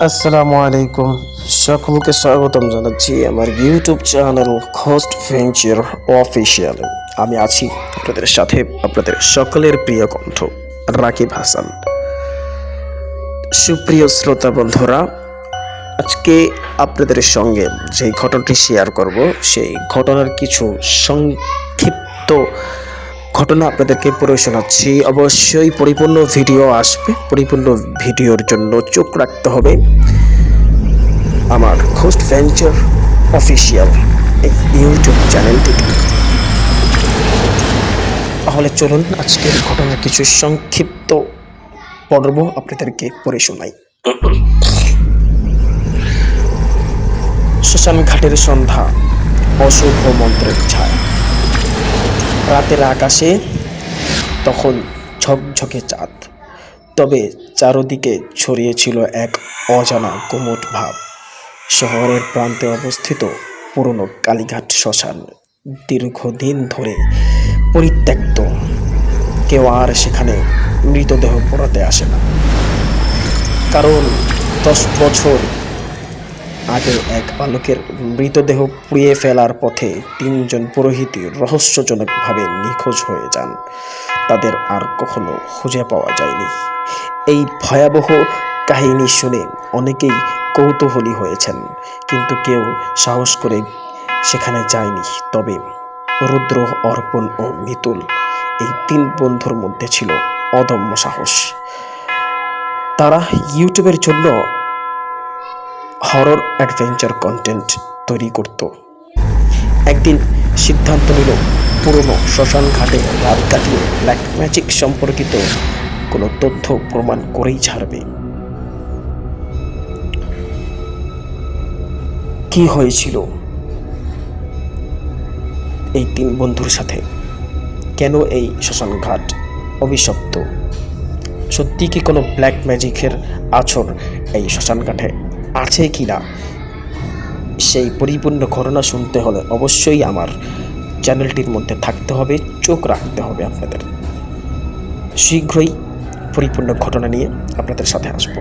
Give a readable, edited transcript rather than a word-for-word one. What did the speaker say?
আসসালামু আলাইকুম, সকলকে স্বাগতম জানাচ্ছি আমার YouTube channel ghost venture official. আমি আছি আপনাদের সাথে, আপনাদের সকলের প্রিয় কণ্ঠ রাকিব হাসান। সুপ্রিয় শ্রোতা বন্ধুরা, আজকে আপনাদের সঙ্গে যে ঘটনাটি শেয়ার করব, সেই ঘটনার কিছু সংক্ষিপ্ত ঘটনা আপনাদেরকে পড়ে শোনাচ্ছি। অবশ্যই পরিপূর্ণ ভিডিও আসবে, পরিপূর্ণ ভিডিওর জন্য চোখ রাখতে হবে আমার ঘোস্ট ভেঞ্চার অফিসিয়াল এই ইউটিউব চ্যানেলটিতে। তাহলে চলুন আজকের ঘটনার কিছু সংক্ষিপ্ত পর্ব আপনাদেরকে পড়ে শোনাই। শ্মশান ঘাটের সন্ধ্যা, অশুভ মন্ত্রের ছায়া। রাতের আকাশে তখন ঝকঝকে চাঁদ, তবে চারদিকে ছড়িয়েছিল এক অজানা গুমট ভাব। শহরের প্রান্তে অবস্থিত পুরনো কালীঘাট শ্মশান দীর্ঘদিন ধরে পরিত্যক্ত। কেউ আর সেখানে মৃতদেহ পোড়াতে আসে না, কারণ 10 বছর আগে এক বালকের মৃতদেহ পুড়িয়ে ফেলার পথে 3 জন পুরোহিত রহস্যজনকভাবে নিখোঁজ হয়ে যান। তাদের আর কখনো খুঁজে পাওয়া যায়নি। এই ভয়াবহ কাহিনী শুনে অনেকেই কৌতূহলী হয়েছেন, কিন্তু কেউ সাহস করে সেখানে যায়নি। তবে রুদ্র, অর্পণ ও মিতুল, এই 3 বন্ধুর মধ্যে ছিল অদম্য সাহস। তারা ইউটিউবের জন্য হরর অ্যাডভেঞ্চার কন্টেন্ট তৈরি করত। একদিন সিদ্ধান্ত নিল পুরনো শ্মশান ঘাটে রাত কাটিয়ে ব্ল্যাক ম্যাজিক সম্পর্কিত কোনো তথ্য প্রমাণ করেই ছাড়বে। কি হয়েছিল এই 3 বন্ধুর সাথে? কেন এই শ্মশান ঘাট অভিশপ্ত? সত্যি কি কোনো ব্ল্যাক ম্যাজিকের আছর এই শ্মশান ঘাটে আছে কি না? সেই পরিপূর্ণ ঘটনা শুনতে হলে অবশ্যই আমার চ্যানেলটির মধ্যে থাকতে হবে, চোখ রাখতে হবে আপনাদের। শীঘ্রই পরিপূর্ণ ঘটনা নিয়ে আপনাদের সাথে আসবো।